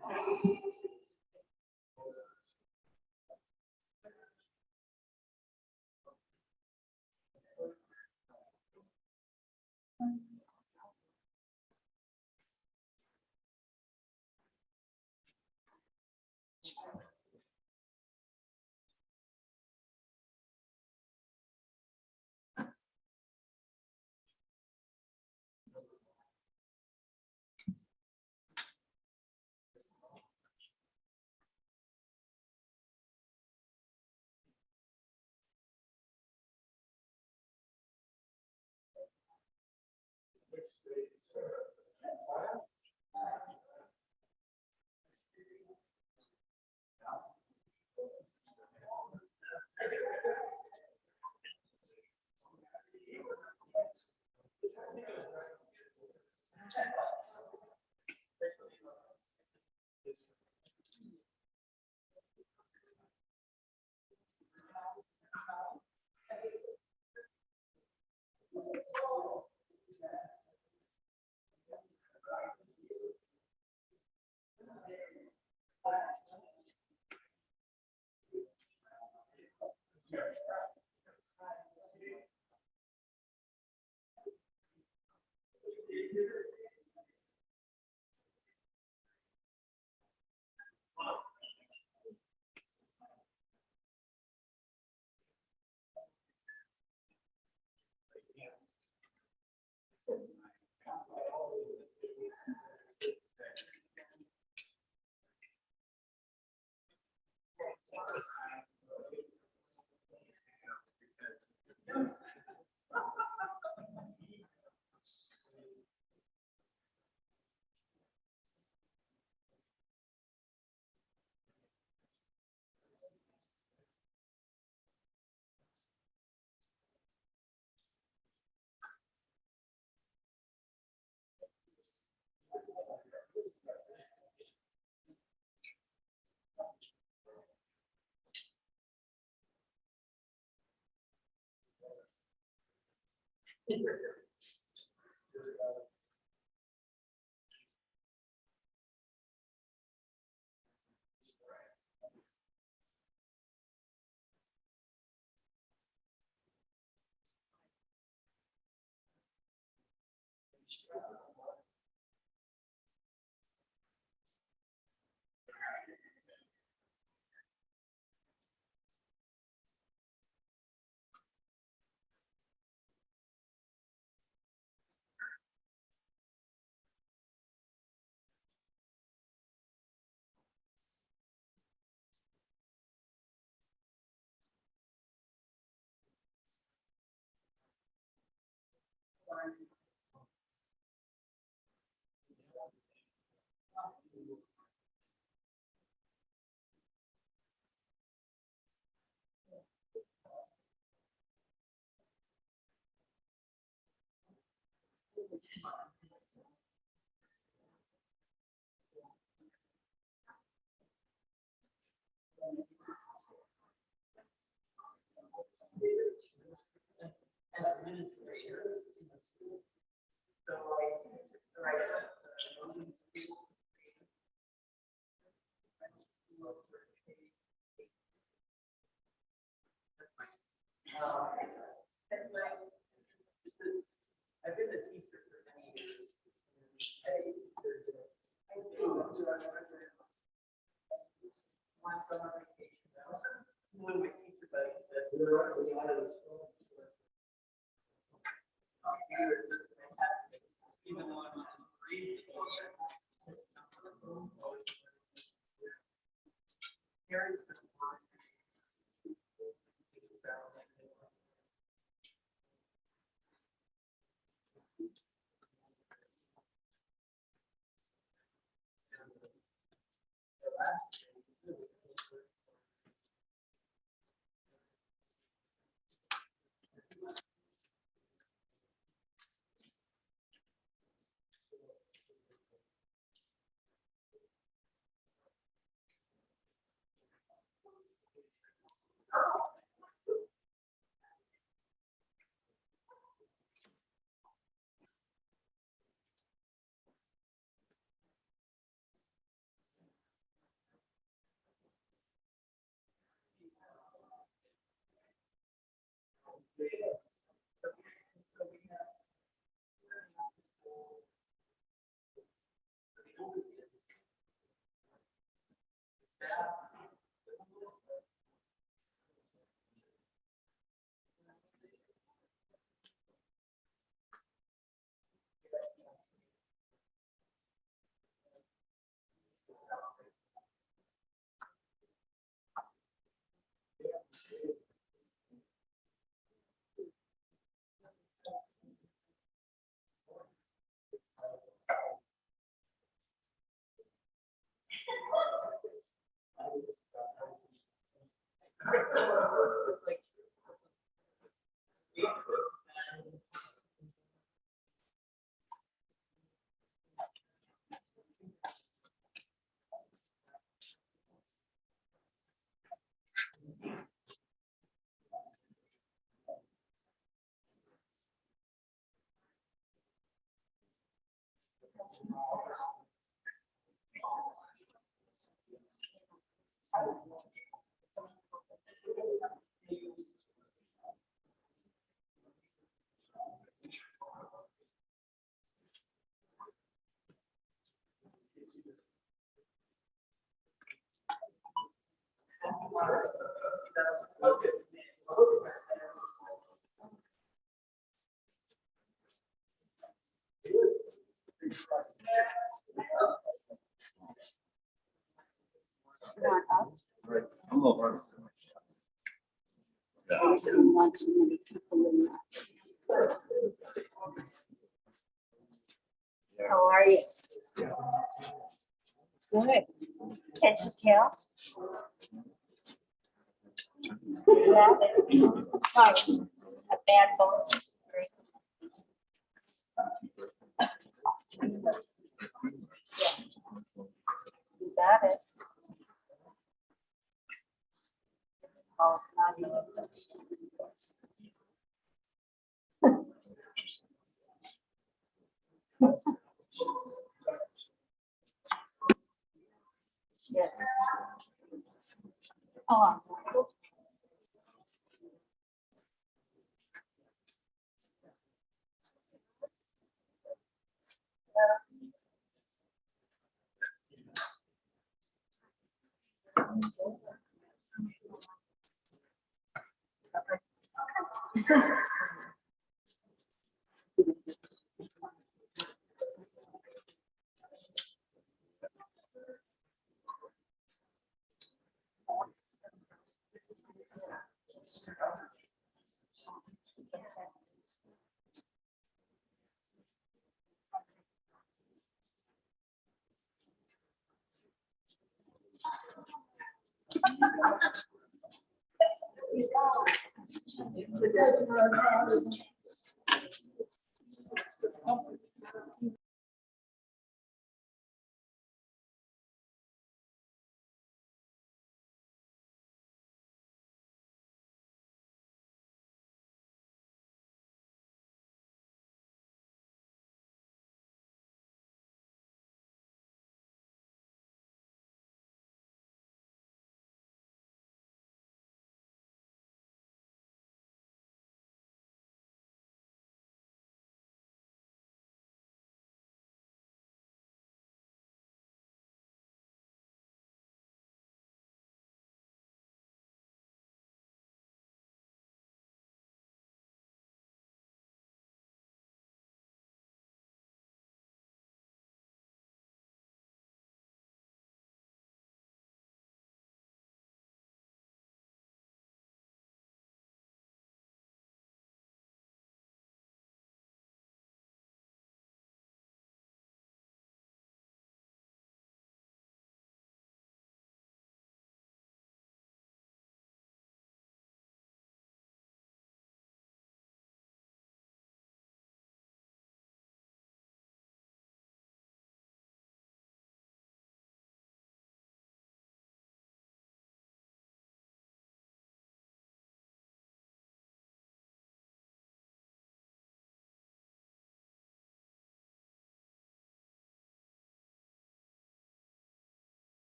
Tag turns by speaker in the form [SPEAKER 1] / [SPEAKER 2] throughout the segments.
[SPEAKER 1] I've been a teacher for many years. One summer vacation, one of my teacher buddies said, even though I'm on breathe, parents
[SPEAKER 2] Not up.
[SPEAKER 3] Right. I'm a little hard.
[SPEAKER 2] I just don't want so many people in that. How are you? Good. Catch the tail? Yeah. Fine. A bad bone. Yeah. You got it. It's called not even. Yeah. Oh.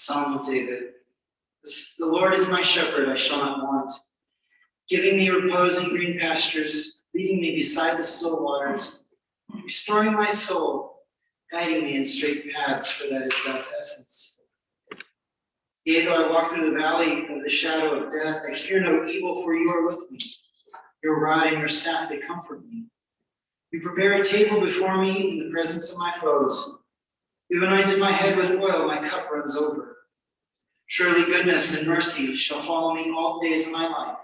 [SPEAKER 3] Psalm of David. The Lord is my shepherd, I shall not want. Giving me repose in green pastures, leading me beside the still waters, restoring my soul, guiding me in straight paths, for that is God's essence. Yea, though I walk through the valley of the shadow of death, I fear no evil, for you are with me. Your rod and your staff, they comfort me. You prepare a table before me in the presence of my foes. You have anointed my head with oil, my cup runs over. Surely goodness and mercy shall follow me all the days of my life,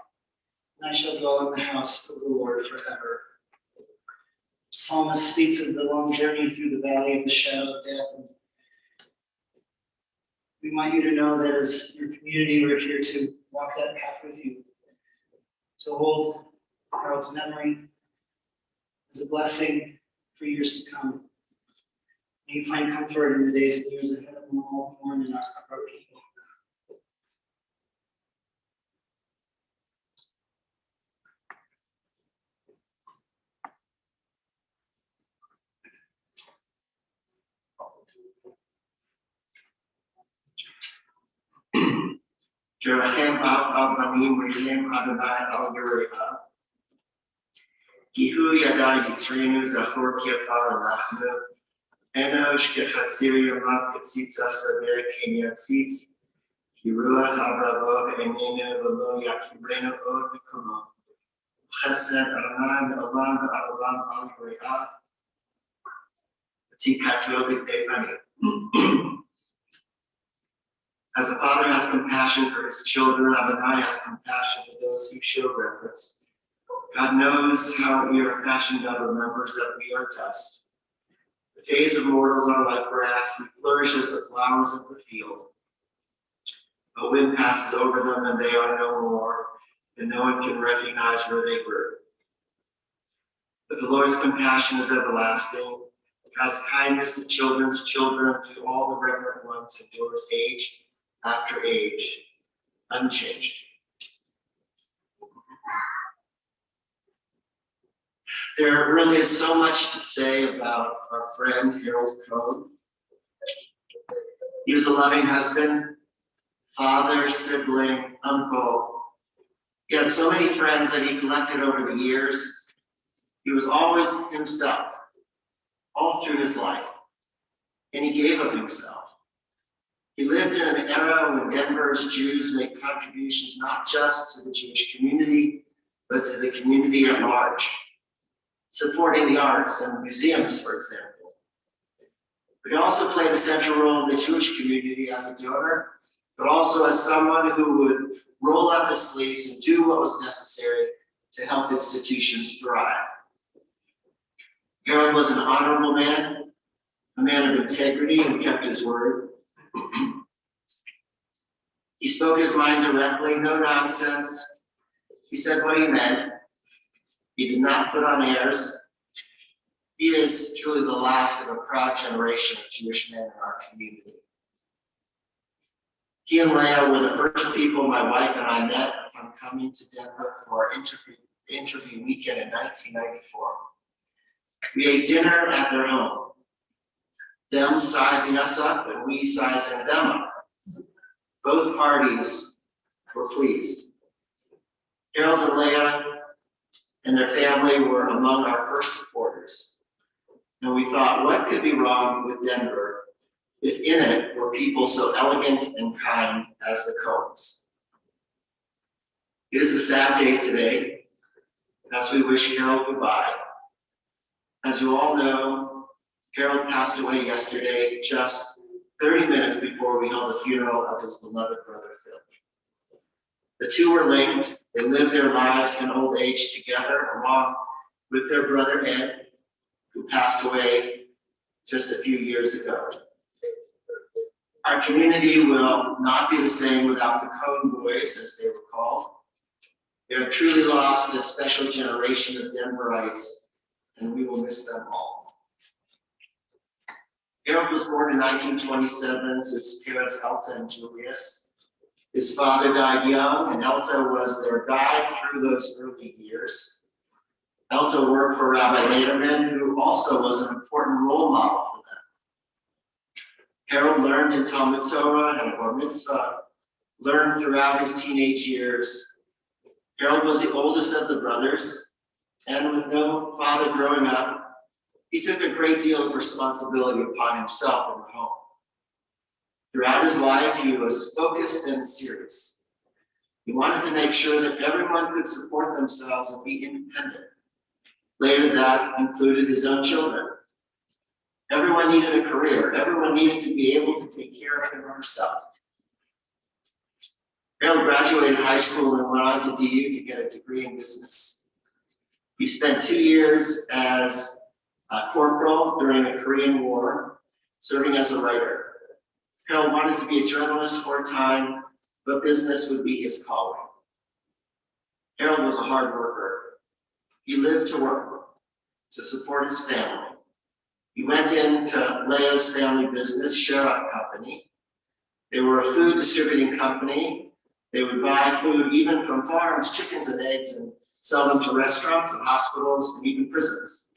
[SPEAKER 3] and I shall dwell in the house of the Lord forever. The psalmist speaks of the long journey through the valley of the shadow of death. And we want you to know that as your community, we're here to walk that path with you, to hold Harold's memory as a blessing for years to come. May you find comfort in the days and years ahead of all born in our people.
[SPEAKER 4] Jerachem Ab Banim Rechem Adonai Al Yerecha. Gihu Yadai Yitzrenu Zachor Kiafar Lachnu. Enosh Kechatzir Yamav Ketzitza Saver Kenyatzitz. Kiruach Abrabov Enenu Velo Yakibrenu Od Bikumo. Chesed Aran Olam Olam Al Yerecha. Tzikatlo B'Pei As a father has compassion for his children, Adonai has compassion for those who show reverence. God knows how we are fashioned. God remembers that we are dust. The days of mortals are like grass. We flourish as the flowers of the field. A wind passes over them and they are no more, and no one can recognize where they grew. But the Lord's compassion is everlasting. God's kindness to children's children, to all the reverent ones, endures age after age, unchanged. There really is so much to say about our friend Harold Cohen. He was a loving husband, father, sibling, uncle. He had so many friends that he collected over the years. He was always himself, all through his life, and he gave of himself. He lived in an era when Denver's Jews made contributions not just to the Jewish community, but to the community at large, supporting the arts and museums, for example. But he also played a central role in the Jewish community as a donor, but also as someone who would roll up his sleeves and do what was necessary to help institutions thrive. Harold was an honorable man, a man of integrity, and kept his word. He spoke his mind directly, no nonsense. He said what he meant. He did not put on airs. He is truly the last of a proud generation of Jewish men in our community. He and Leah were the first people my wife and I met upon coming to Denver for our interview weekend in 1994. We ate dinner at their home, them sizing us up and we sizing them up. Both parties were pleased. Harold and Leah and their family were among our first supporters. And we thought, what could be wrong with Denver if in it were people so elegant and kind as the Cohens? It is a sad day today, as we wish Harold goodbye. As you all know, Harold passed away yesterday, just 30 minutes before we held the funeral of his beloved brother, Phil. The two were linked. They lived their lives in old age together, along with their brother Ed, who passed away just a few years ago. Our community will not be the same without the Cohen boys, as they were called. They have truly lost a special generation of Denverites, and we will miss them all. Harold was born in 1927 to his parents, Elta and Julius. His father died young, and Elta was their guide through those early years. Elta worked for Rabbi Lederman, who also was an important role model for them. Harold learned in Talmud Torah and Bar Mitzvah, learned throughout his teenage years. Harold was the oldest of the brothers, and with no father growing up, he took a great deal of responsibility upon himself in the home. Throughout his life, he was focused and serious. He wanted to make sure that everyone could support themselves and be independent. Later, that included his own children. Everyone needed a career. Everyone needed to be able to take care of him or herself. Harold graduated high school and went on to DU to get a degree in business. He spent 2 years as a corporal during the Korean War, serving as a writer. Harold wanted to be a journalist for a time, but business would be his calling. Harold was a hard worker. He lived to work, to support his family. He went into Leah's family business, Sheriff Company. They were a food distributing company. They would buy food even from farms, chickens and eggs, and sell them to restaurants and hospitals and even prisons.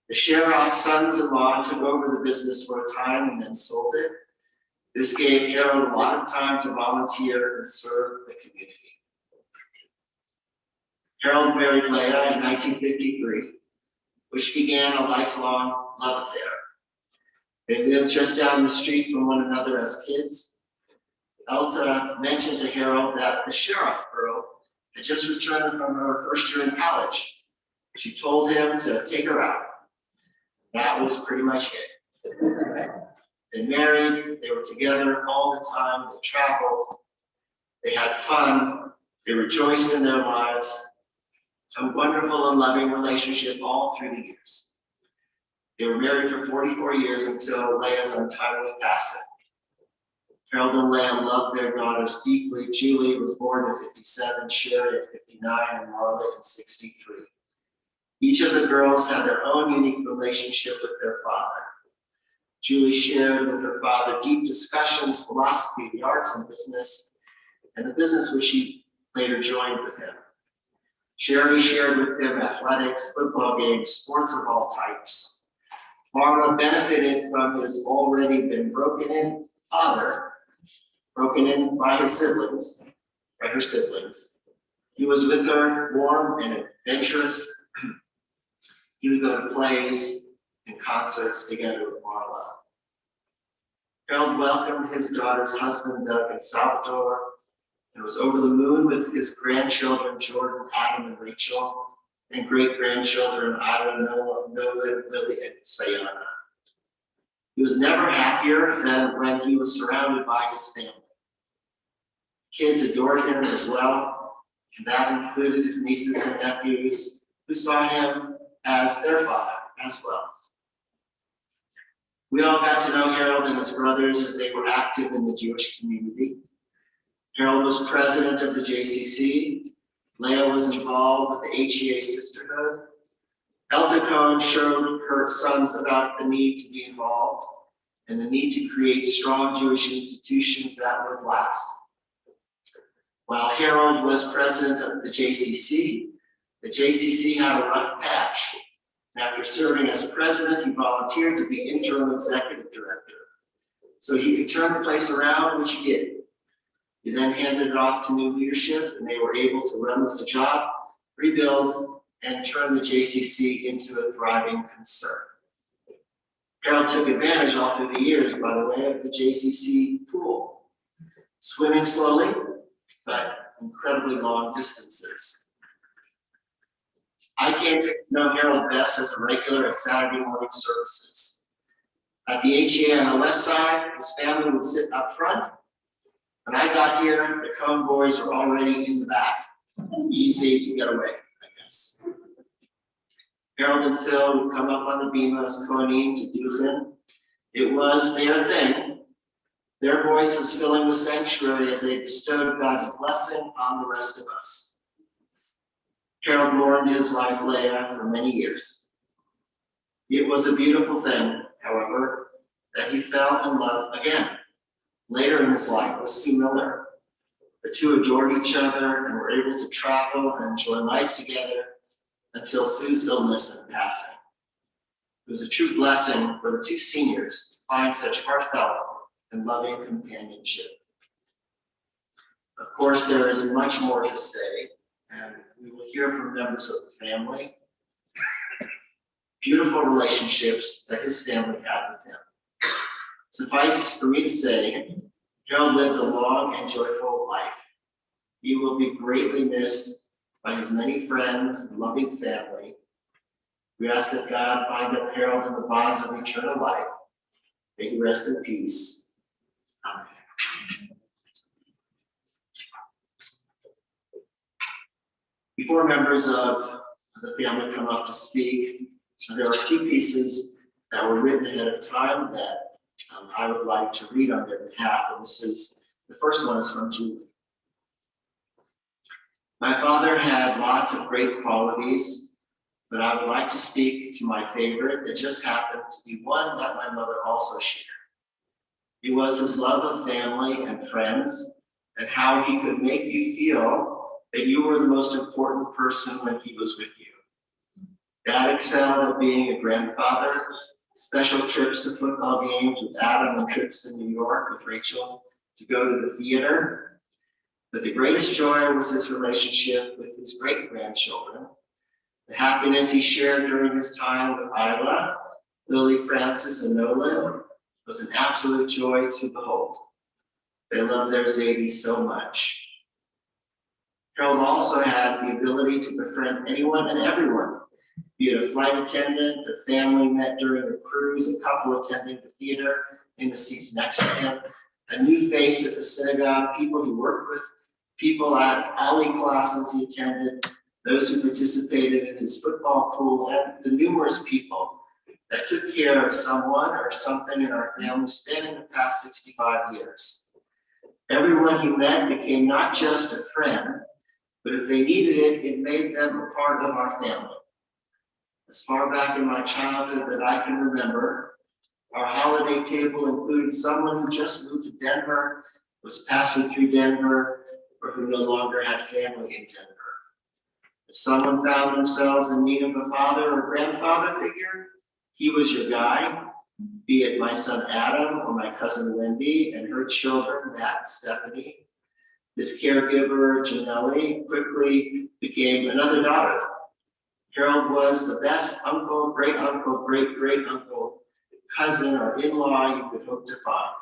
[SPEAKER 4] The sheriff's sons-in-law took over the business for a time and then sold it. This gave Harold a lot of time to volunteer and serve the community. Harold married Leah in 1953, which began a lifelong love affair. They lived just down the street from one another as kids. Elta mentioned to Harold that the sheriff girl had just returned from her first year in college. She told him to take her out. That was pretty much it. They married, they were together all the time, they traveled, they had fun, they rejoiced in their lives. A wonderful and loving relationship all through the years. They were married for 44 years until Leah's untimely passing. Harold and Leah loved their daughters deeply. Julie was born in 57, Sherry at 59, and Marla in 63. Each of the girls had their own unique relationship with their father. Julie shared with her father deep discussions, philosophy, the arts and the business which she later joined with him. Sherry shared with him athletics, football games, sports of all types. Marla benefited from his already been broken in father, broken in by her siblings. He was with her, warm and adventurous. He would go to plays and concerts together with Marla. Harold welcomed his daughter's husband, Doug, and Salvador, and was over the moon with his grandchildren, Jordan, Adam, and Rachel, and great-grandchildren, Ida, Noah, Lily, and Sayana. He was never happier than when he was surrounded by his family. Kids adored him as well, and that included his nieces and nephews, who saw him as their father as well. We all got to know Harold and his brothers as they were active in the Jewish community. Harold was president of the JCC. Leah was involved with the HEA Sisterhood. Elder Cohen showed her sons about the need to be involved and the need to create strong Jewish institutions that would last. While Harold was president of the JCC had a rough patch. After serving as president, he volunteered to be interim executive director, so he could turn the place around, which he did. He then handed it off to new leadership, and they were able to run with the job, rebuild, and turn the JCC into a thriving concern. Harold took advantage all through the years, by the way, of the JCC pool, swimming slowly, but incredibly long distances. I came to know Harold best as a regular at Saturday morning services. At the HEA on the west side, his family would sit up front. When I got here, the Cohen boys were already in the back. Easy to get away, I guess. Harold and Phil would come up on the bima as Kohanim to do him. It was their thing. Their voices filling the sanctuary as they bestowed God's blessing on the rest of us. Harold mourned his wife, Leah, for many years. It was a beautiful thing, however, that he fell in love again. Later in his life with Sue Miller. The two adored each other and were able to travel and enjoy life together until Sue's illness and passing. It was a true blessing for the two seniors to find such heartfelt and loving companionship. Of course, there is much more to say, and we will hear from members of the family. Beautiful relationships that his family had with him. Suffice for me to say, Harold lived a long and joyful life. He will be greatly missed by his many friends and loving family. We ask that God bind up Harold in the bonds of eternal life. May he rest in peace. Amen. Before members of the family come up to speak, there are a few pieces that were written ahead of time that I would like to read on their behalf, and the first one is from Julie. My father had lots of great qualities, but I would like to speak to my favorite that just happened to be one that my mother also shared. It was his love of family and friends, and how he could make you feel that you were the most important person when he was with you. Dad excelled at being a grandfather, special trips to football games with Adam and trips to New York with Rachel to go to the theater. But the greatest joy was his relationship with his great-grandchildren. The happiness he shared during his time with Isla, Lily, Francis, and Nolan was an absolute joy to behold. They loved their Zadie so much. Harold also had the ability to befriend anyone and everyone, be it a flight attendant, a family met during a cruise, a couple attending the theater in the seats next to him, a new face at the synagogue, people he worked with, people at Ollie classes he attended, those who participated in his football pool, and the numerous people that took care of someone or something in our family spanning the past 65 years. Everyone he met became not just a friend, but if they needed it, it made them a part of our family. As far back in my childhood that I can remember, our holiday table included someone who just moved to Denver, was passing through Denver, or who no longer had family in Denver. If someone found themselves in need of a father or grandfather figure, he was your guy, be it my son Adam or my cousin Wendy and her children, Matt and Stephanie. This caregiver, Janelle, quickly became another daughter. Harold was the best uncle, great uncle, great uncle, cousin, or in-law you could hope to find.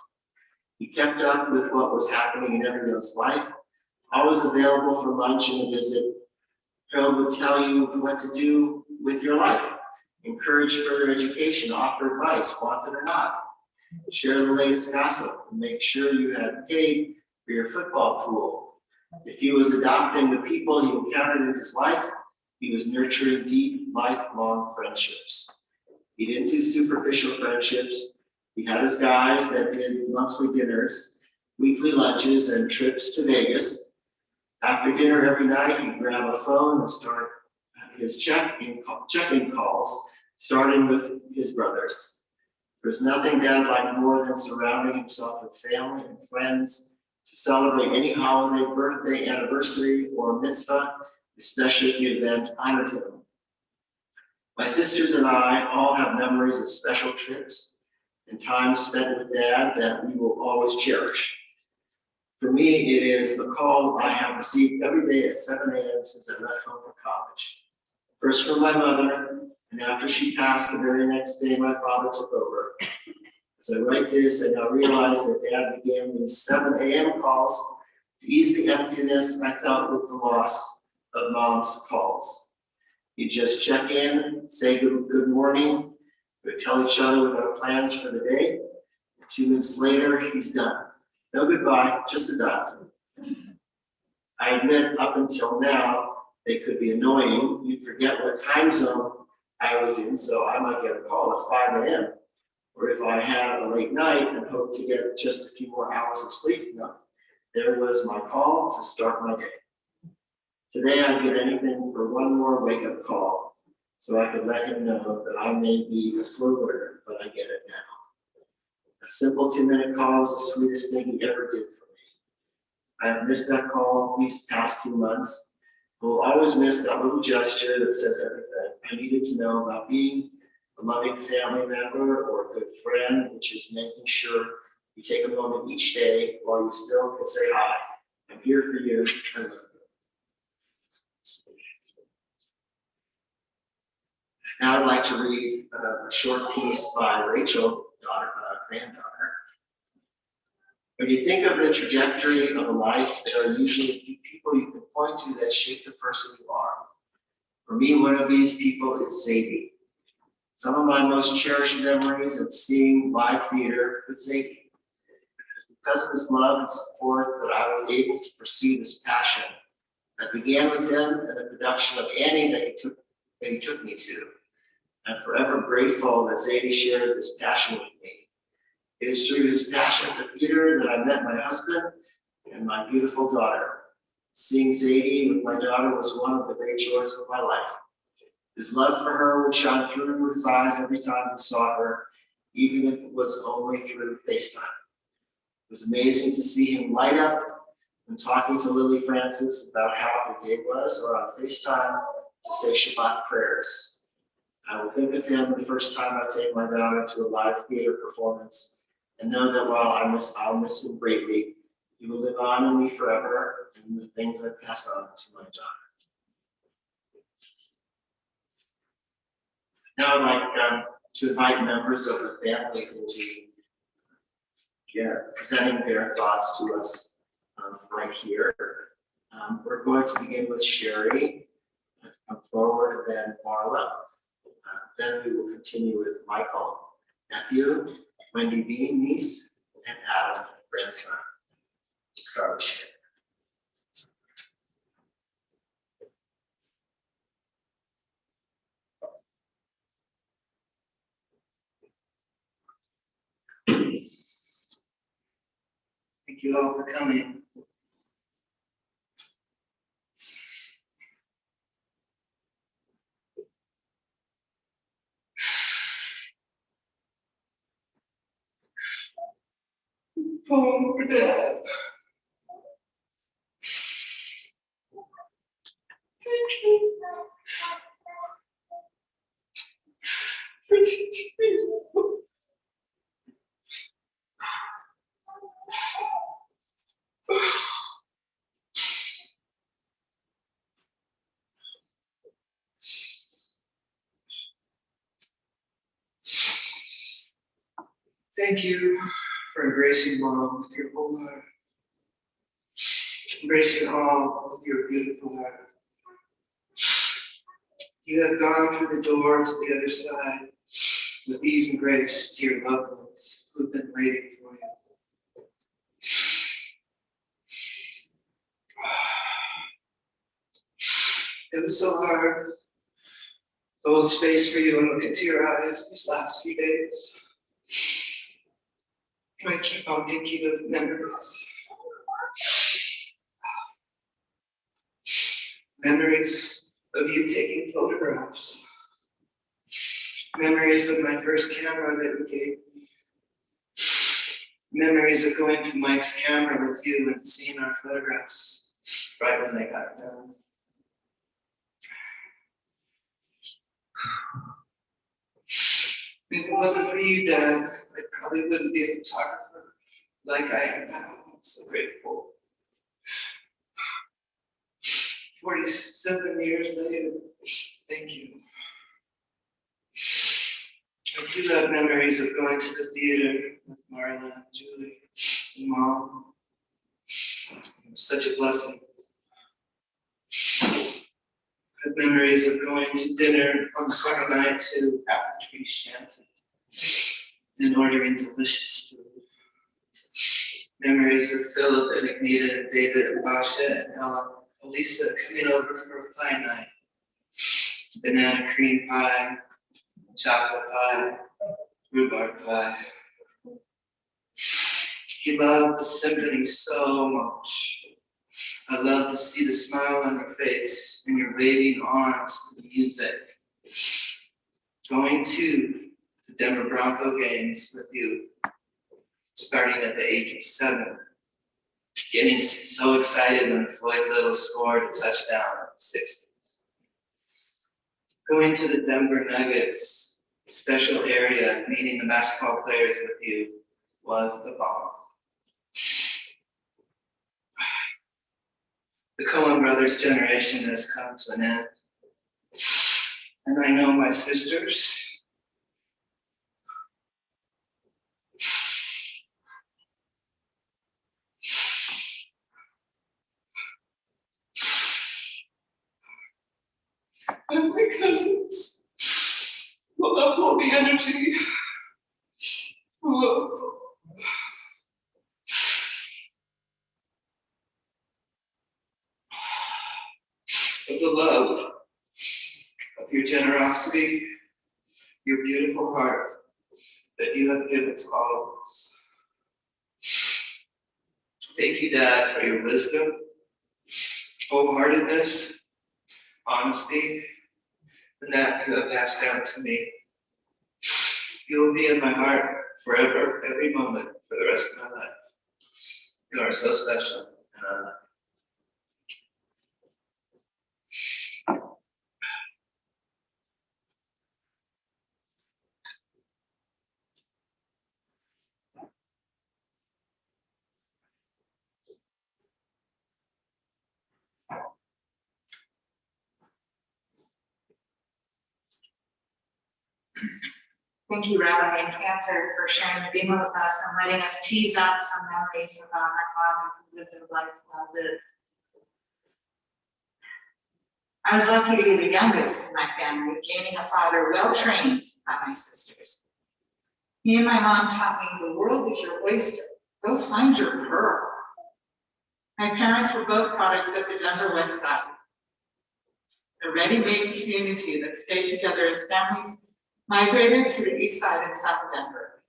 [SPEAKER 4] He kept up with what was happening in everyone's life, always available for lunch and a visit. Harold would tell you what to do with your life, encourage further education, offer advice, wanted or not, share the latest gossip, and make sure you had paid for your football pool. If he was adopting the people he encountered in his life, he was nurturing deep, lifelong friendships. He didn't do superficial friendships. He had his guys that did monthly dinners, weekly lunches, and trips to Vegas. After dinner every night, he'd grab a phone and start his check-in calls, starting with his brothers. There's nothing Dad liked more than surrounding himself with family and friends to celebrate any holiday, birthday, anniversary, or mitzvah, especially if the event honored him. My sisters and I all have memories of special trips and times spent with Dad that we will always cherish. For me, it is a call I have received every day at 7 a.m. since I left home for college. First from my mother, and after she passed the very next day, my father took over. As I write this, I now realize that Dad began these 7 a.m. calls to ease the emptiness I felt with the loss of Mom's calls. He'd just check in, say good morning, we'd tell each other with our plans for the day. 2 minutes later, he's done. No goodbye, just a dot. I admit up until now, they could be annoying. You'd forget what time zone I was in, so I might get a call at 5 a.m. Or if I had a late night and hoped to get just a few more hours of sleep, no. There was my call to start my day. Today I'd give anything for one more wake-up call so I could let him know that I may be a slow learner, but I get it now. A simple 2-minute call is the sweetest thing he ever did for me. I have missed that call these past 2 months. I will always miss that little gesture that says everything I needed to know about being a loving family member or a good friend, which is making sure you take a moment each day while you still can say hi. I'm here for you. I love you. Now I'd like to read a short piece by Rachel, granddaughter. When you think of the trajectory of a life, there are usually a few people you can point to that shape the person you are. For me, one of these people is Zadie. Some of my most cherished memories of seeing live theater with Zadie. Because of his love and support that I was able to pursue this passion that began with him and the production of Annie that he took me to. I'm forever grateful that Zadie shared this passion with me. It is through his passion for theater that I met my husband and my beautiful daughter. Seeing Zadie with my daughter was one of the great joys of my life. His love for her would shine through his eyes every time he saw her, even if it was only through FaceTime. It was amazing to see him light up when talking to Lily Francis about how her day was, or on FaceTime to say Shabbat prayers. I will think of him the first time I take my daughter to a live theater performance and know that while I'll miss him greatly, he will live on in me forever and the things I pass on to my daughter. Now I'd like to invite members of the family who will be presenting their thoughts to us right here. We're going to begin with Sherry, come forward, then Marla. Then we will continue with Michael, nephew, Wendy Bean, niece, and Adam, grandson. Start with Sherry. Thank you all for coming. Home for Dad. Thank you for teaching me
[SPEAKER 3] Thank you for embracing mom with your whole heart. Embracing all with your beautiful heart. You have gone through the door to the other side with ease and grace to your loved ones who've been waiting for you. It was so hard to hold space for you and look into your eyes these last few days. I keep on thinking of memories. Memories of you taking photographs. Memories of my first camera that you gave me. Memories of going to Mike's camera with you and seeing our photographs right when they got done. If it wasn't for you, Dad, I probably wouldn't be a photographer like I am now. I'm so grateful. 47 years later, thank you. I too have memories of going to the theater with Marla and Julie and Mom. It was such a blessing. I have memories of going to dinner on summer night to Apple Tree Shanty and ordering delicious food. Memories of Philip and Agneta and David and Basha and Ella, Elisa coming over for a pie night. Banana cream pie, chocolate pie, rhubarb pie. He loved the symphony so much. I love to see the smile on your face and your waving arms to the music. Going to the Denver Bronco games with you, starting at the age of 7. Getting so excited when Floyd Little scored a touchdown in the 60s. Going to the Denver Nuggets special area, meeting the basketball players with you was the bomb. The Cohen brothers' generation has come to an end. And I know my sisters, and my cousins will uphold the energy, love, of the love of your generosity, your beautiful heart that you have given to all of us. Thank you, Dad, for your wisdom, wholeheartedness, honesty, and that you have passed down to me. You will be in my heart forever, every moment, for the rest of my life. You are so special, and I love you.
[SPEAKER 5] Thank you, Rabbi and Cantor, for sharing the Bima with us and letting us tease up some memories about my father who lived a life well lived. I was lucky to be the youngest in my family, gaining a father well trained by my sisters. He and my mom taught me the world is your oyster. Go find your pearl. My parents were both products of the Denver West Side, a ready-made community that stayed together as families migrated to the east side and south Denver.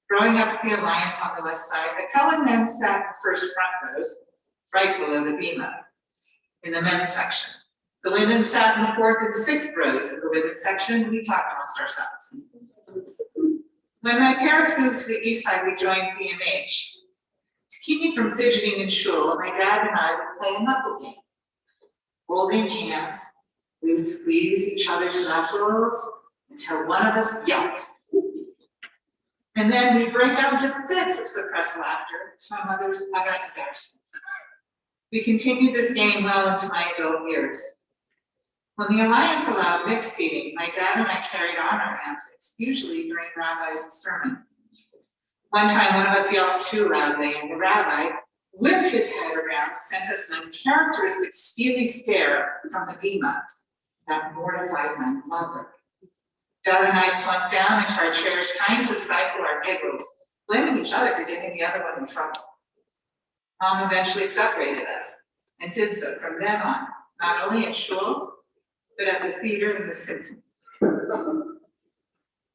[SPEAKER 5] Growing up at the Alliance on the west side, the Cohen men sat in the first front rows, right below the Bima, in the men's section. The women sat in the 4th and 6th rows of the women's section, and we talked amongst ourselves. When my parents moved to the east side, we joined BMH. To keep me from fidgeting in shul, my dad and I would play a knuckle game. Holding hands, we would squeeze each other's knuckles until one of us yelped. And then we'd break out into fits of suppressed laughter to my mother's utter embarrassment. We continued this game well into my adult years. When the Alliance allowed mixed seating, my dad and I carried on our antics, usually during Rabbi's sermon. One time, one of us yelled too loudly, and the rabbi whipped his head around and sent us an uncharacteristic steely stare from the bima that mortified my mother. Dad and I slunk down into our chairs, trying to stifle our giggles, blaming each other for getting the other one in trouble. Mom eventually separated us, and did so from then on, not only at shul, but at the theater and the symphony.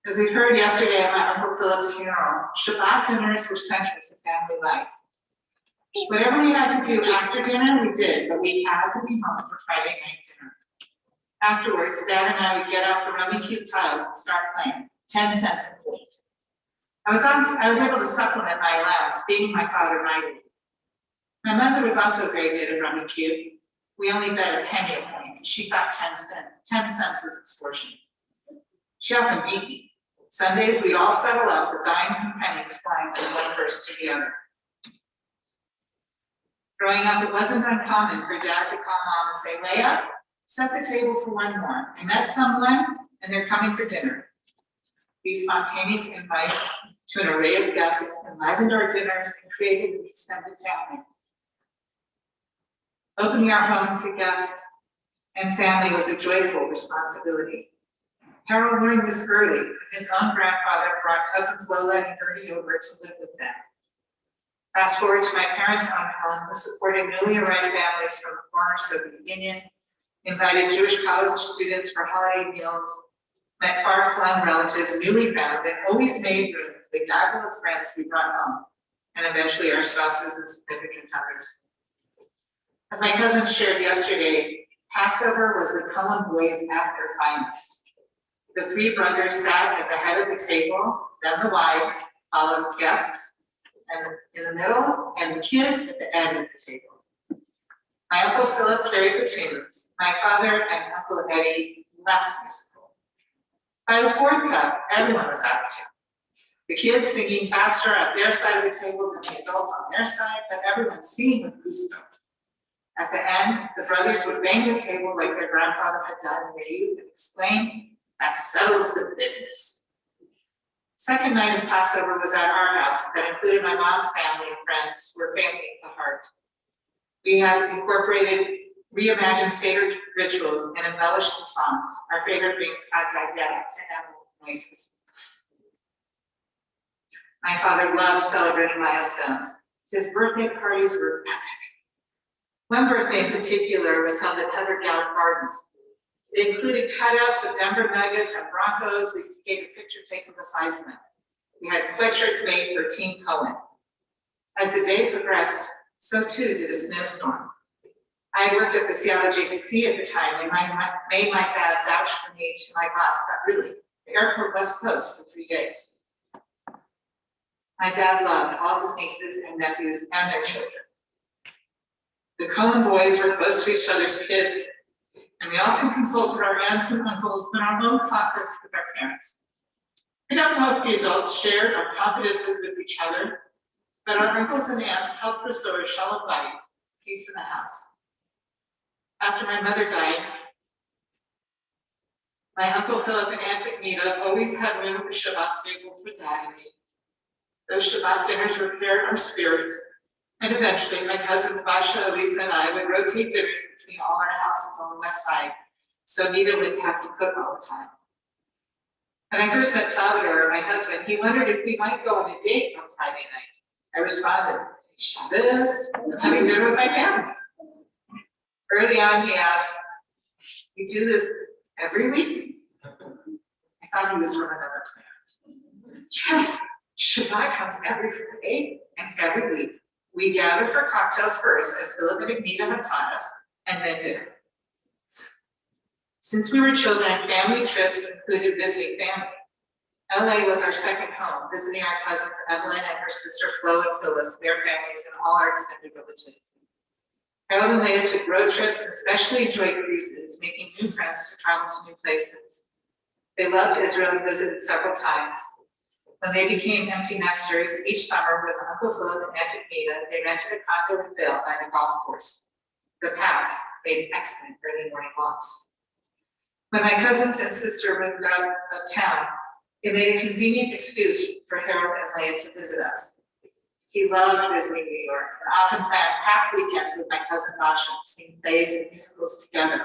[SPEAKER 5] As we've heard yesterday at my Uncle Philip's funeral, Shabbat dinners were central to family life. Whatever we had to do after dinner, we did, but we had to be home for Friday night dinner. Afterwards, Dad and I would get out the rummy cube tiles and start playing, 10 cents a point. I was able to supplement my allowance, being my father mightily. My mother was also very good at rummy cube. We only bet a penny a point, and she thought 10 cents was extortion. She often beat me. Sundays, we'd all settle up with dimes and pennies flying from one purse to the other. Growing up, it wasn't uncommon for Dad to call Mom and say, Leah, set the table for one more. I met someone, and they're coming for dinner. These spontaneous invites to an array of guests enlivened our dinners and created an extended family. Opening our home to guests and family was a joyful responsibility. Harold learned this early. His own grandfather brought cousins Lola and Gertie over to live with them. Fast forward to my parents' own home, who supported newly arrived families from the former Soviet Union, invited Jewish college students for holiday meals, met far-flung relatives newly found, and always made room for the gaggle of friends we brought home, and eventually our spouses and significant others. As my cousin shared yesterday, Passover was the Cohen boys at their finest. The three brothers sat at the head of the table, then the wives, followed guests, and in the middle, and the kids at the end of the table. My Uncle Philip carried the tunes, my father and Uncle Eddie less musical. By the fourth cup, everyone was out of tune. The kids singing faster at their side of the table than the adults on their side, but everyone singing with gusto. At the end, the brothers would bang the table like their grandfather had done in their youth and exclaim, that settles the business. Second night of Passover was at our house that included my mom's family and friends who were family at the heart. We had incorporated reimagined Seder rituals and embellished the songs, our favorite being Chagagah and animal noises. My father loved celebrating milestones. His birthday parties were epic. One birthday in particular was held at Heather Gallup Gardens. It included cutouts of Denver Nuggets and Broncos where you could get a picture taken besides them. We had sweatshirts made for Team Cohen. As the day progressed, so too did a snowstorm. I worked at the Seattle JCC at the time and made my dad vouch for me to my boss that really, the airport was closed for 3 days. My dad loved all his nieces and nephews and their children. The Cohen boys were close to each other's kids, and we often consulted our aunts and uncles in our own conflicts with our parents. I don't know if the adults shared our confidences with each other, but our uncles and aunts helped restore a shalom bayit, peace in the house. After my mother died, my Uncle Philip and Aunt Agneta always had room at the Shabbat table for Dad and me. Those Shabbat dinners repaired our spirits, and eventually my cousins Basha, Elisa, and I would rotate dinners between all our houses on the west side, so Nita wouldn't have to cook all the time. When I first met Salvador, my husband, he wondered if we might go on a date on Friday night. I responded, it's Shabbos, I'm having dinner with my family. Early on, he asked, you do this every week? I thought he was from another planet. Yes, Shabbat comes every Friday and every week. We gather for cocktails first, as Philip and Agneta have taught us, and then dinner. Since we were children, family trips included visiting family. LA was our second home, visiting our cousins Evelyn and her sister Flo and Phyllis, their families, and all our extended relatives. Harold and Leah took road trips and especially enjoyed cruises, making new friends to travel to new places. They loved Israel and visited several times. When they became empty nesters, each summer with Uncle Philip and Aunt Agneta, they rented a condo in Vail by the golf course. The paths made excellent early morning walks. When my cousins and sister moved out of town, It made a convenient excuse for Harold and Leah to visit us. He loved visiting New York and often planned packed weekends with my cousin Basha, seeing plays and musicals together.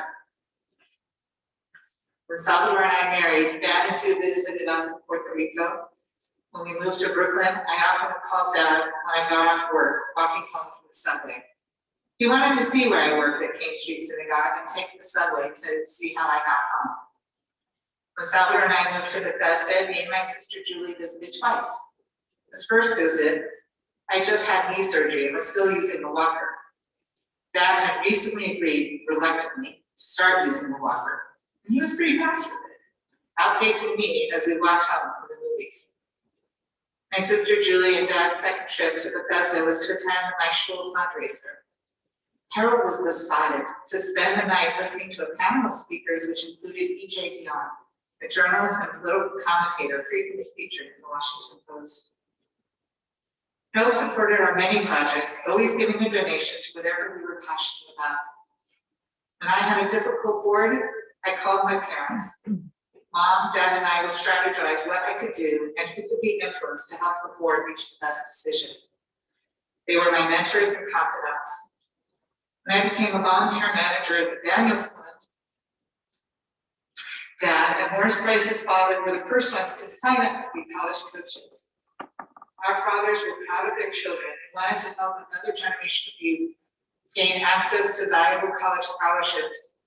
[SPEAKER 5] When Salvador and I married, Dad and Sue visited us in Puerto Rico. When we moved to Brooklyn, I often called Dad when I got off work, walking home from the subway. He wanted to see where I worked at King Street Synagogue and take the subway to see how I got home. When Salvador and I moved to Bethesda, me and my sister Julie visited twice. This first visit, I just had knee surgery and was still using the walker. Dad had recently agreed, reluctantly, to start using the walker, and he was pretty fast with it, outpacing me as we walked home from the movies. My sister Julie and Dad's second trip to Bethesda was to attend my shul fundraiser. Harold was besotted to spend the night listening to a panel of speakers which included E.J. Dionne, a journalist and political commentator frequently featured in the Washington Post. Harold supported our many projects, always giving a donation to whatever we were passionate about. When I had a difficult board, I called my parents. Mom, Dad, and I would strategize what I could do and who could be influenced to help the board reach the best decision. They were my mentors and confidants. When I became a volunteer manager at the Daniels Fund, Dad and Morris Price's father were the first ones to sign up to be college coaches. Our fathers were proud of their children and wanted to help another generation of youth gain access to valuable college scholarships.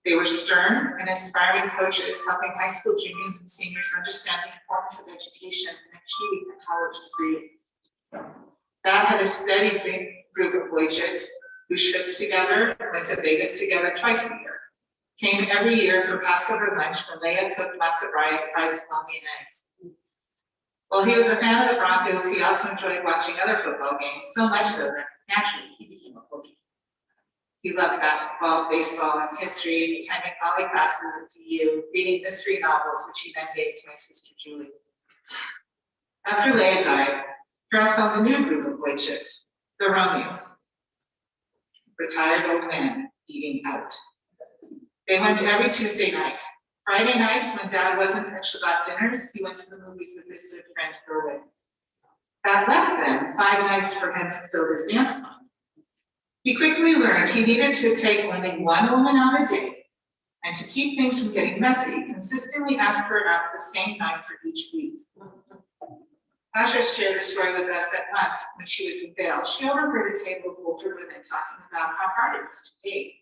[SPEAKER 5] They were stern and inspiring coaches, helping high school juniors and seniors understand the importance of education and achieving a college degree. Dad had a steady big group of boy chicks who schwitz together, went to Vegas together twice a year, came every year for Passover lunch when Leah cooked matzah brei and fried salami and eggs. While he was a fan of the Broncos, he also enjoyed watching other football games, so much so that naturally he became a bookie. He loved basketball, baseball, and history, attending Holly classes at TU, reading mystery novels, which he then gave to my sister Julie. After Leah died, Harold found a new group of boy chicks, the Romeos, retired old men eating out. They went every Tuesday night. Friday nights, when Dad wasn't at Shabbat dinners, he went to the movies with his good friend Cohen. That left then 5 nights for him to fill his dance fund. He quickly learned he needed to take only one woman out a day, and to keep things from getting messy, consistently ask her out the same night for each week. Asha shared a story with us that once, when she was in Vail, she overheard a table of older women talking about how hard it was to date.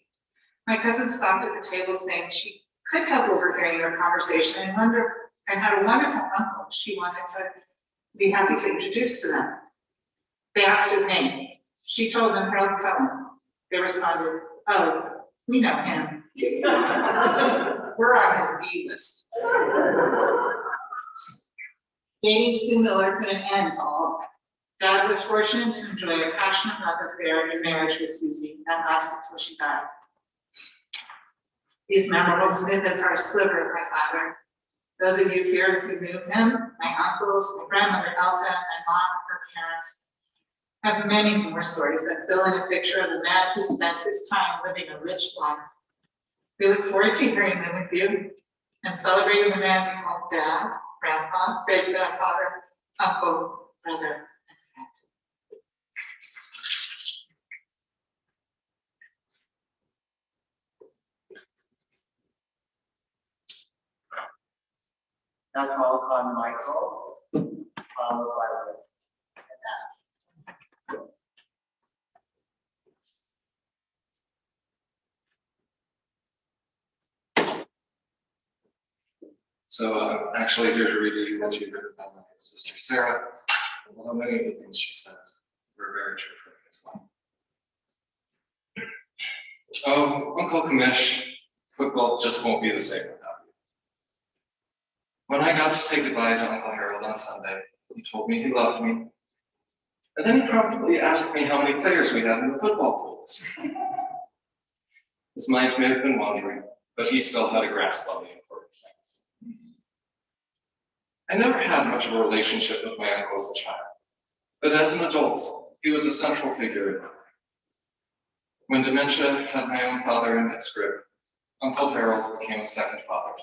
[SPEAKER 5] My cousin stopped at the table saying she could help overhearing their conversation and had a wonderful uncle she wanted to be happy to introduce to them. They asked his name. She told them Harold Cohen. They responded, "Oh, we know him. We're on his B list." Dating Sue Miller put an end to all of that. Dad was fortunate to enjoy a passionate love affair in marriage with Susie that lasted until she died. These memorable snippets are a sliver of my father. Those of you here who knew him, my uncles, my grandmother Elta, my mom, her parents, have many more stories that fill in a picture of a man who spent his time living a rich life. We look forward to hearing them with you and celebrating the man we call Dad, Grandpa, great-grandfather, uncle, brother, and friend.
[SPEAKER 4] Now call upon Michael, followed by Rick.
[SPEAKER 6] So I'm actually here to read you what you wrote about my sister Sarah. Although many of the things she said were very true for me as well. Oh, Uncle Kamish, football just won't be the same without you. When I got to say goodbye to Uncle Harold on Sunday, he told me he loved me. And then he promptly asked me how many players we had in the football pools. His mind may have been wandering, but he still had a grasp on the important things. I never had much of a relationship with my uncle as a child, but as an adult, he was a central figure in my life. When dementia had my own father in its grip, Uncle Harold became a second father.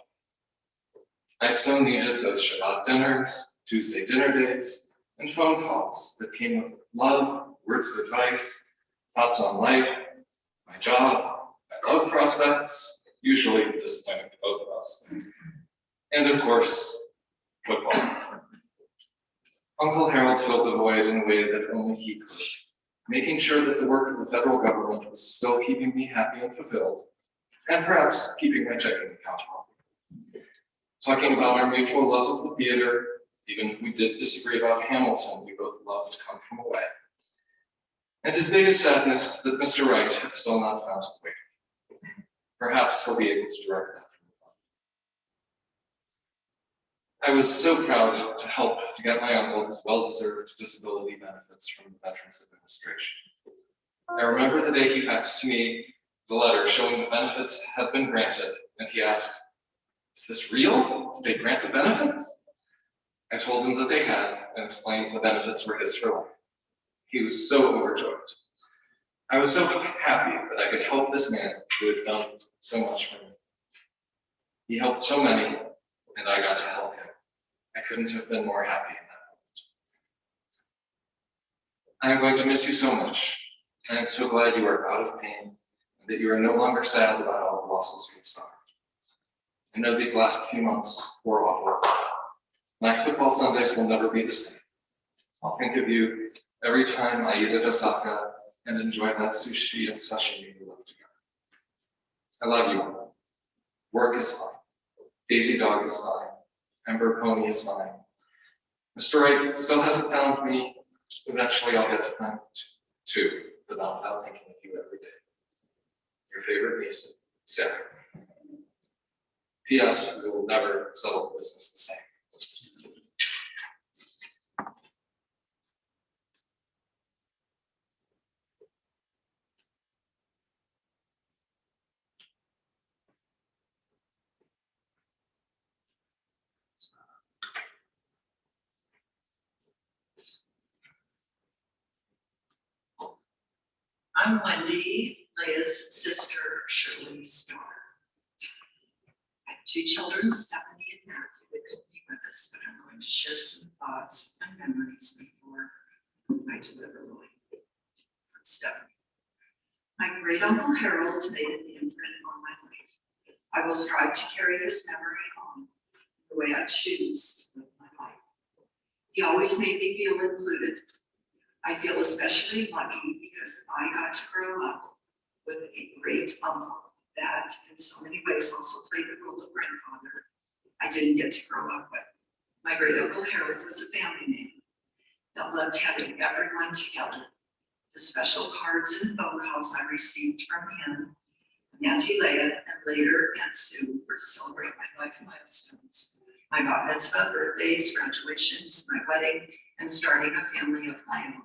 [SPEAKER 6] I so needed those Shabbat dinners, Tuesday dinner dates, and phone calls that came with love, words of advice, thoughts on life, my job, my love prospects, usually disappointing to both of us, and of course, football. Uncle Harold filled the void in a way that only he could, making sure that the work of the federal government was still keeping me happy and fulfilled, and perhaps keeping my checking account healthy. Talking about our mutual love of the theater, even if we did disagree about Hamilton, we both loved Come From Away. And his biggest sadness that Mr. Wright had still not found his way. Perhaps he'll be able to direct that from above. I was so proud to help to get my uncle his well-deserved disability benefits from the Veterans Administration. I remember the day he faxed to me the letter showing the benefits had been granted, and he asked, "Is this real? Did they grant the benefits?" I told him that they had and explained the benefits were his for life. He was so overjoyed. I was so happy that I could help this man who had done so much for me. He helped so many, and I got to help him. I couldn't have been more happy in that moment. I am going to miss you so much. I am so glad you are out of pain and that you are no longer sad about all the losses you have suffered. I know these last few months were awful. My football Sundays will never be the same. I'll think of you every time I eat at Osaka and enjoy that sushi and sashimi we love together. I love you all. Work is fine. Daisy Dog is fine. Ember Pony is fine. Mr. Wright still hasn't found me. Eventually I'll get to find too, but not without thinking of you every day. Your favorite niece, Sarah. P.S. We will never settle the business the same.
[SPEAKER 1] I'm Wendy, Leah's sister, Shirley's daughter. I have two children, Stephanie and Matthew, that couldn't be with us, but I'm going to share some thoughts and memories before I deliver mine. Stephanie. My great uncle Harold made an imprint on my life. I will strive to carry his memory on the way I choose to live my life. He always made me feel included. I feel especially lucky because I got to grow up with a great uncle that in so many ways also played the role of grandfather I didn't get to grow up with. My great uncle Harold was a family name that loved having everyone together. The special cards and phone calls I received from him, and Auntie Leah, and later Aunt Sue were to celebrate my life milestones, my bat mitzvah, birthdays, graduations, my wedding, and starting a family of my own.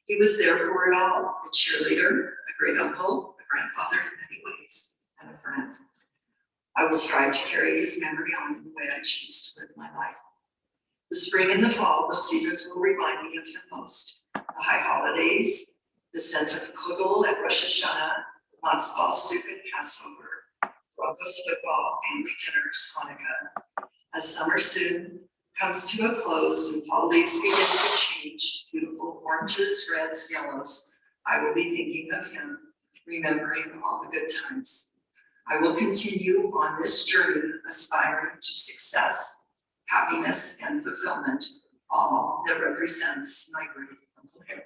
[SPEAKER 1] He was there for it all, a cheerleader, a great uncle, a grandfather in many ways, and a friend. I will strive to carry his memory on in the way I choose to live my life. The spring and the fall, those seasons will remind me of him most. The high holidays, the scent of kugel at Rosh Hashanah, matzo ball soup at Passover, Broncos football, family dinners, Hanukkah. As summer soon comes to a close and fall leaves begin to change, beautiful oranges, reds, yellows, I will be thinking of him, remembering all the good times. I will continue on this journey, aspiring to success, happiness, and fulfillment, all that represents my great uncle Harold.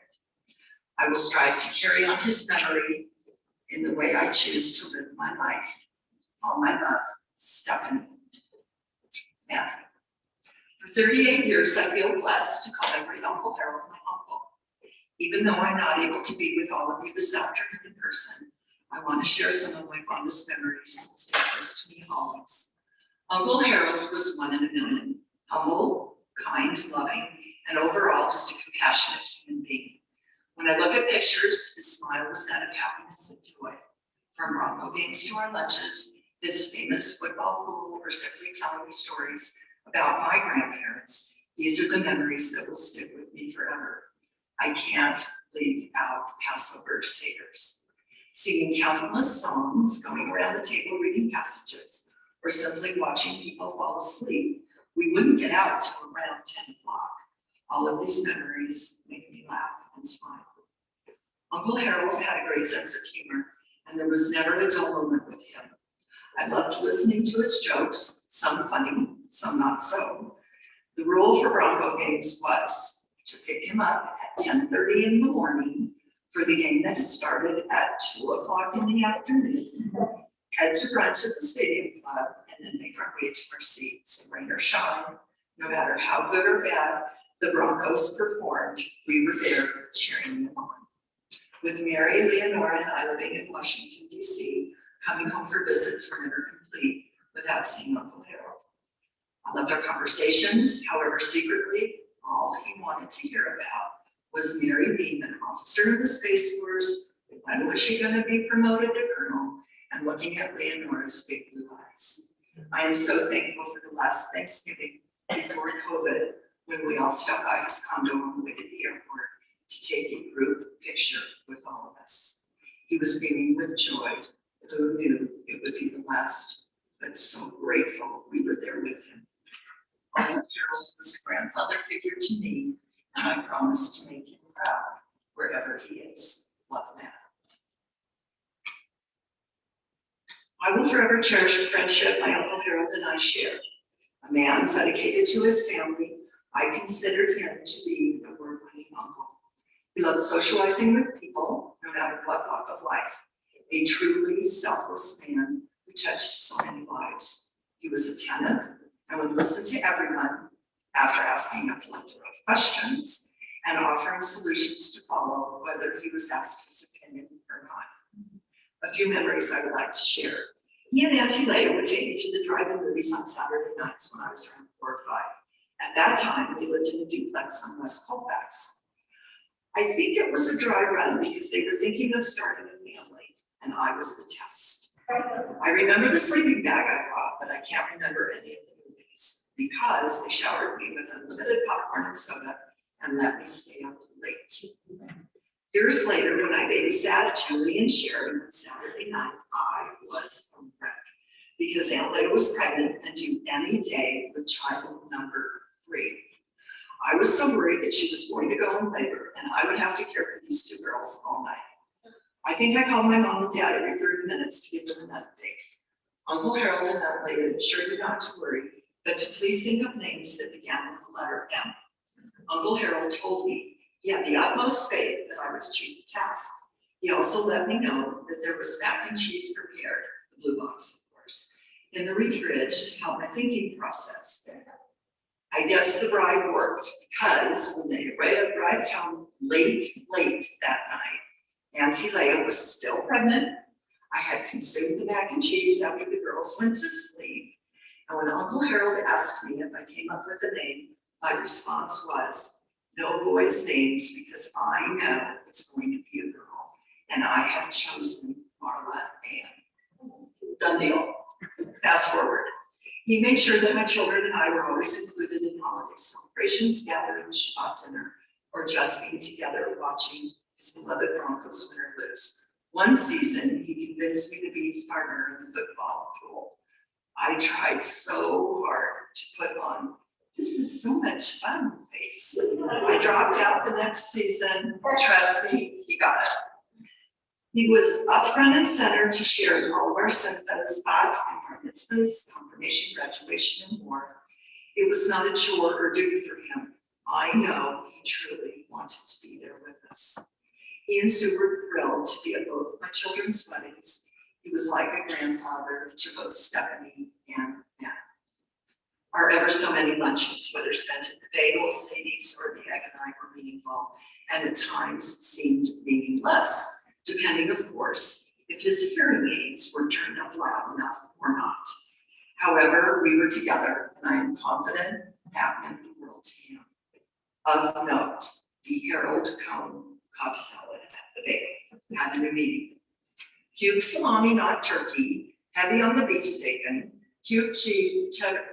[SPEAKER 1] I will strive to carry on his memory in the way I choose to live my life. All my love, Stephanie. Matthew. For 38 years, I feel blessed to call my great uncle Harold my uncle. Even though I'm not able to be with all of you this afternoon in person, I want to share some of my fondest memories that stay close to me always. Uncle Harold was one in a million, humble, kind, loving, and overall just a compassionate human being. When I look at pictures, his smile was that of happiness and joy. From Bronco games to our lunches, his famous football pool, or simply telling me stories about my grandparents, these are the memories that will stick with me forever. I can't leave out Passover Seders. Singing countless songs, going around the table reading passages, or simply watching people fall asleep, we wouldn't get out till around 10 o'clock. All of these memories make me laugh and smile. Uncle Harold had a great sense of humor, and there was never a dull moment with him. I loved listening to his jokes, some funny, some not so. The rule for Bronco games was to pick him up at 10:30 in the morning for the game that started at 2 o'clock in the afternoon, head to brunch at the stadium club, and then make our way to our seats, rain or shine. No matter how good or bad the Broncos performed, we were there cheering them on. With Mary, Leonora, and I living in Washington, D.C., coming home for visits were never complete without seeing Uncle Harold. I loved our conversations, however, secretly, all he wanted to hear about was Mary being an officer in the Space Force, when was she going to be promoted to colonel, and looking at Leonora's big blue eyes. I am so thankful for the last Thanksgiving before COVID, when we all stopped by his condo on the way to the airport to take a group picture with all of us. He was beaming with joy. Who knew it would be the last, but so grateful we were there with him. Uncle Harold was a grandfather figure to me, and I promise to make him proud wherever he is. Love, Matt. I will forever cherish the friendship my Uncle Harold and I shared. A man dedicated to his family, I considered him to be a award-winning uncle. He loved socializing with people, no matter what walk of life. A truly selfless man who touched so many lives. He was attentive and would listen to everyone after asking a plethora of questions and offering solutions to follow, whether he was asked his opinion or not. A few memories I would like to share. He and Auntie Leia would take me to the drive-in movies on Saturday nights when I was around 4 or 5. At that time, we lived in a duplex on West Colfax. I think it was a dry run because they were thinking of starting a family, and I was the test. I remember the sleeping bag I brought, but I can't remember any of the movies because they showered me with unlimited popcorn and soda and let me stay up late. Years later, when I babysat Julie and Sharon on Saturday night, I was a wreck because Aunt Leia was pregnant and due any day with child number 3. I was so worried that she was going to go in labor and I would have to care for these 2 girls all night. I think I called my mom and dad every 30 minutes to give them an update. Uncle Harold and Aunt Leia assured me not to worry, but to please think of names that began with the letter M. Uncle Harold told me he had the utmost faith that I would achieve the task. He also let me know that there was mac and cheese prepared, the blue box of course, in the refrigerator to help my thinking process. I guess the bribe worked because when they arrived home late that night, Auntie Leia was still pregnant. I had consumed the mac and cheese after the girls went to sleep. And when Uncle Harold asked me if I came up with a name, my response was, no boys' names because I know it's going to be a girl. And I have chosen Marla Ann. Done deal. Fast forward. He made sure that my children and I were always included in holiday celebrations, gatherings, Shabbat dinner, or just being together watching his beloved Broncos win or lose. One season, he convinced me to be his partner in the football pool. I tried so hard to put on, this is so much fun face. I dropped out the next season. Trust me, he got it. He was up front and center to share in all of our simchas, bat and bar mitzvahs, confirmation, graduation, and more. It was not a chore or duty for him. I know he truly wanted to be there with us. He and Sue were thrilled to be at both my children's weddings. He was like a grandfather to both Stephanie and Anna. Our ever so many lunches, whether spent at the bagel, Sadie's, or the egg and I, were meaningful, and at times seemed meaningless, depending, of course, if his hearing aids were turned up loud enough or not. However, we were together, and I am confident that meant the world to him. Of note, the Harold Cohen Cobb salad at the bagel had a new meaning. Cube salami, not turkey, heavy on the beef steak-and, cube cheese, cheddar,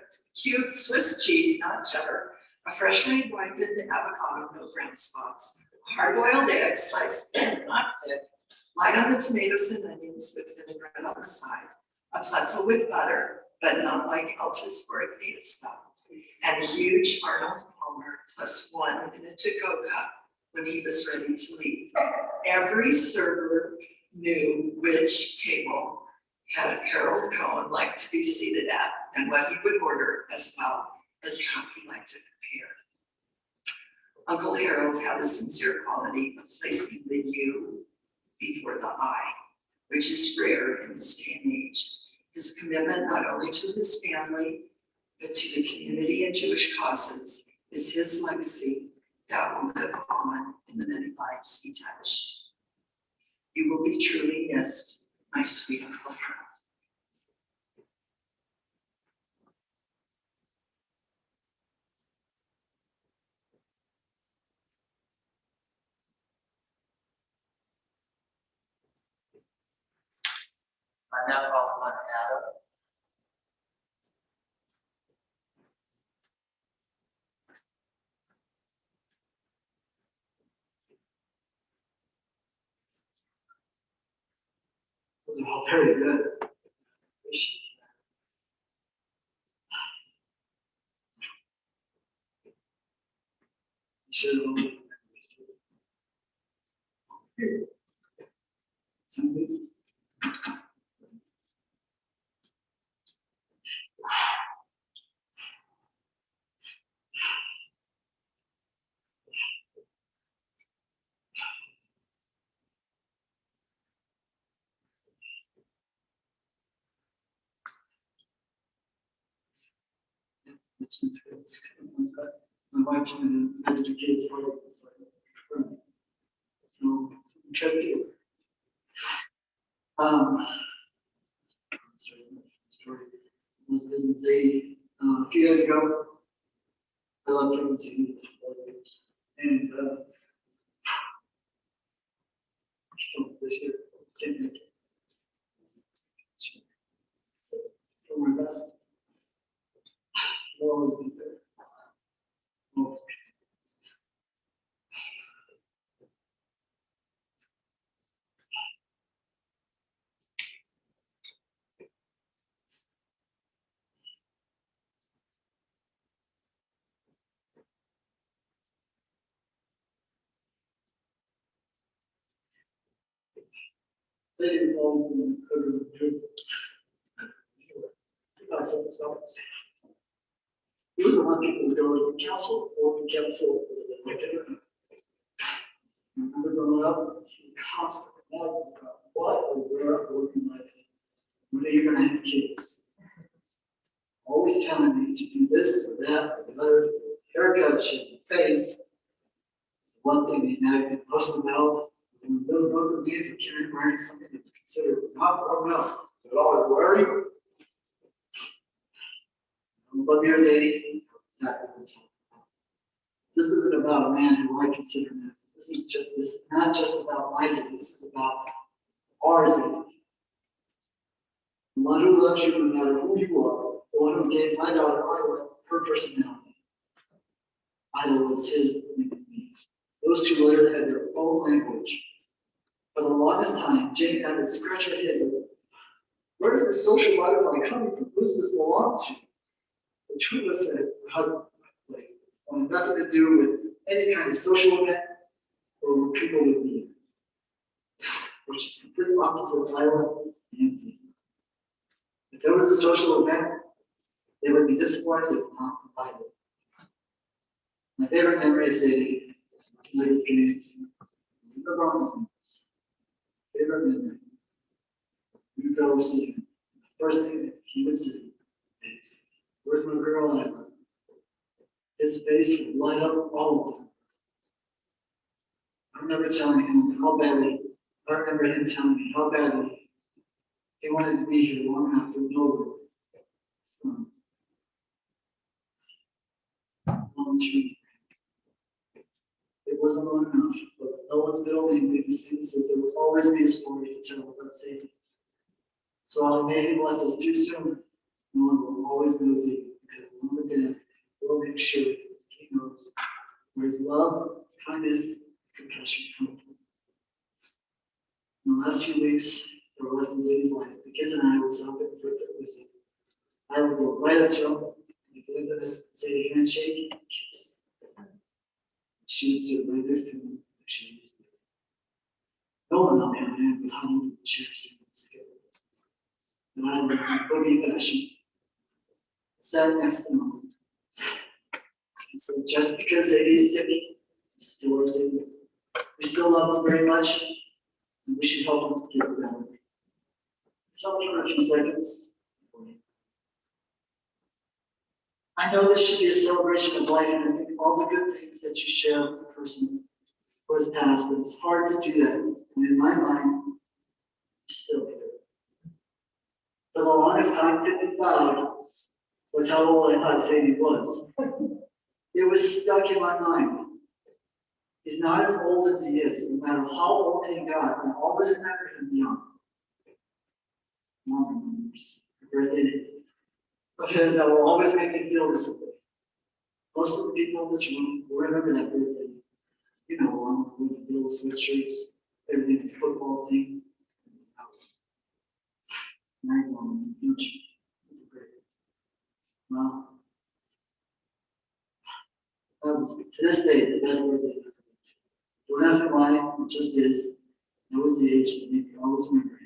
[SPEAKER 1] cube Swiss cheese, not cheddar, a freshly ripened avocado, no brown spots, hard-boiled egg, sliced thin, not thick, light on the tomatoes and onions with vinaigrette on the side, a pretzel with butter, but not like Altus or Atheist though. And a huge Arnold Palmer +1 in a to-go cup when he was ready to leave. Every server knew which table Harold Cohen liked to be seated at and what he would order, as well as how he liked to prepare. Uncle Harold had a sincere quality of placing the you before the I, which is rare in this day and age. His commitment not only to his family, but to the community and Jewish causes is his legacy that will live on in the many lives he touched. You will be truly missed, my sweet Uncle Harold.
[SPEAKER 3] I now call upon Adam. Those are all very good. Appreciate that. You should have only. Somebody. It's my wife and the kids are like, so try to do. Story. I was visiting Zadie a few days ago. I love taking Zadie and this year can't make it. So don't worry about it. We'll always be there. Always. They didn't know who could do. He was the one people would go to the council or the council. Remember growing up, he constantly talked about what will grow up working life. When are you gonna have kids? Always telling me to do this or that or the other, haircut, shape, face. One thing they never posted about was in the middle of the games of carrying wearing something that's considered not grown up. But always wearing. I'm above years 80. Exactly what I'm talking about. This isn't about a man who I consider man. This is not just about my Zadie. This is about our Zadie. The one who loves you no matter who you are. The one who gave my daughter Isla her personality. Isla was his and me. Those two letters had their own language. For the longest time, Jane had to scratch her head and say, where does this social butterfly come from? Who does this belong to? The two of us had wanted nothing to do with any kind of social event or where people would be. Which is completely opposite of Isla and Zadie. If there was a social event, they would be disappointed if not invited. My favorite memory of Zadie is games. The wrong things. Favorite memory. We would go see him. The first thing that he would say is, where's my girl Isla? His face would light up all of them. I remember telling him how badly he wanted to be here long enough to know some volunteering. It wasn't long enough, but no one's building these things, there will always be a story to tell about Zadie. So I made him left us too soon. No one will always know Zadie, because mom and dad will make sure he knows where his love, kindness, compassion come from. In the last few weeks that were left in Zadie's life, the kids and I will celebrate the birthday visit. I would go right up to him, and give him say a handshake, and kiss. She would sit right next to me, like she used to. No one on the other hand would hug me and share some skill. And I would boogie fashion, sat next to him. And so just because Zadie's sick, he still loves Zadie. We still love him very much, and we should help him get better. Help for a few seconds. I know this should be a celebration of life, and I think all the good things that you share with the person who has passed, but it's hard to do that. And in my mind, he's still here. For the longest time, 55 was how old I thought Sadie was. It was stuck in my mind. He's not as old as he is, no matter how old he got, and all doesn't matter him young. Mom remembers her birthday, because that will always make me feel this way. Most of the people in this room will remember that birthday. You know, with the little sweatshirts, everything is football thing. Night long, huge. It's great. Well, that was to this day the best birthday ever. Don't ask me why, it just is. That was the age that made me always remember him.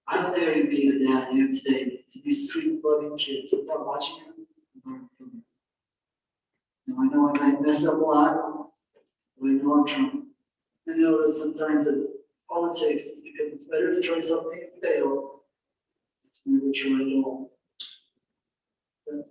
[SPEAKER 3] I dare you be the dad I am today, to be sweet, loving kids without watching them and learning from them. Now I know I might mess up a lot, but I know I'm trying. I know that sometimes all it takes is because it's better to try something and fail. It's never try at all. But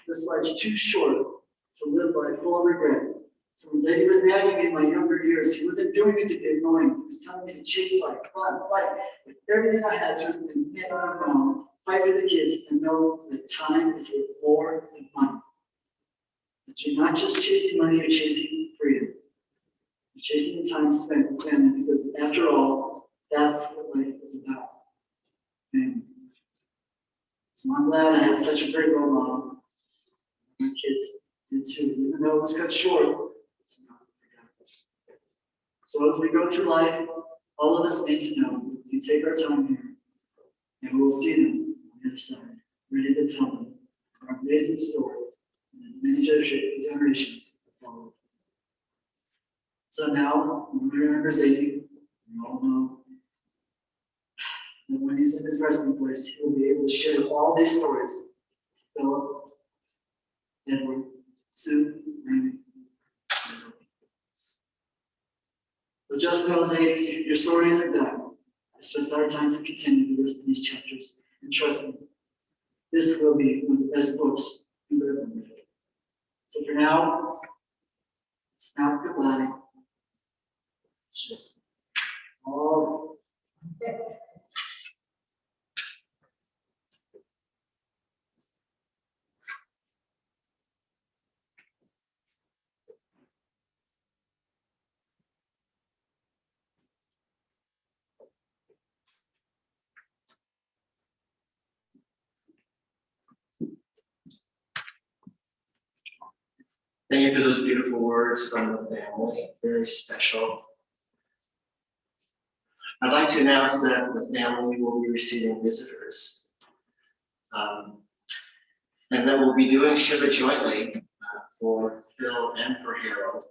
[SPEAKER 3] this life's too short to live by full of regret. So when Zadie was nagging me in my younger years, he wasn't doing it to be annoying. He was telling me to chase life, run, fight with everything I had to, and admit when I'm wrong, fight for the kids, and know that time is worth more than money. That you're not just chasing money, you're chasing freedom. You're chasing the time spent with family, because after all, that's what life is about. Family. So I'm glad I had such a great role model. My kids did too, even though it was cut short. So as we go through life, all of us need to know we take our time here, and we'll see them on the other side, ready to tell them our amazing story and the many generations that followed. So now, when we remember Zadie, we all know that when he's in his resting place, he will be able to share all these stories. Philip, Edward, Sue, Raymond. But just know, Zadie, your story isn't done. It's just our time to continue to listen to these chapters. And trust me, this will be one of the best books you will ever read. So for now, it's not goodbye. It's just all.
[SPEAKER 4] Thank you for those beautiful words from the family, very special. I'd like to announce that the family will be receiving visitors. And that we'll be doing Shiva jointly for Phil and for Harold.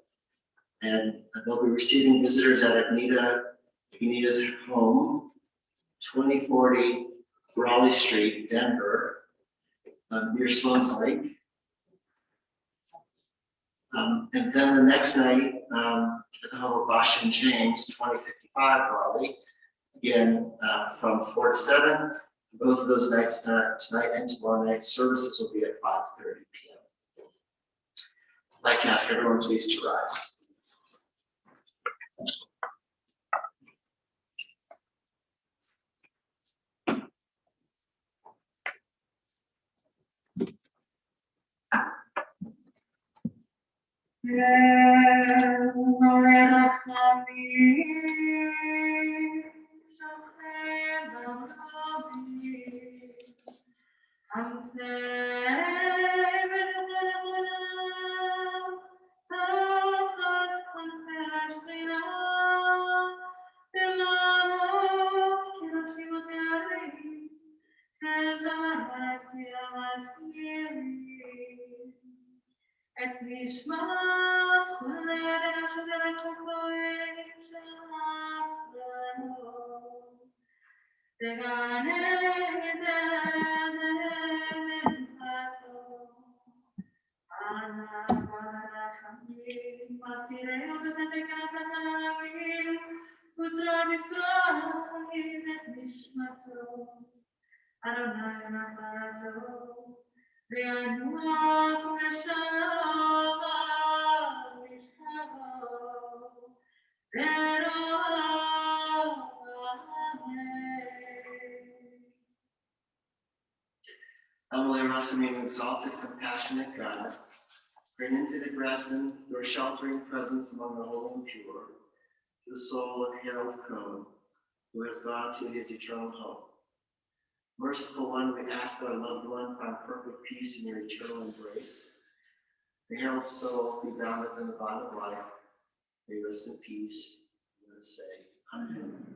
[SPEAKER 4] And they'll be receiving visitors at Anita's home, 2040 Raleigh Street, Denver, near Sloan's Lake. And then the next night, at the home of Bosch and James, 2055 Raleigh, again from 4 to 7. Both of those nights, tonight and tomorrow night, services will be at 5:30 p.m. I'd like to ask everyone please to rise.
[SPEAKER 7] As את נשמת כולנו שדרך כהן שלח לנו. תגן את מנחתו. אנא ברחמים, מסתירנו בסתר כנפיים, וצרור בצרור החיים את נשמתו. אדוני נחלתו, וינוח בשלום משכבו, ברוב
[SPEAKER 4] Emily Rachamim, exalted, compassionate God, bring into the Gresson your sheltering presence among the holy and pure, to the soul of Harold Cohen, who has gone to his eternal home. Merciful One, we ask that our loved one find perfect peace in your eternal embrace. May Harold's soul be bound up in the bond of life. May he rest in peace. Let us say, Amen.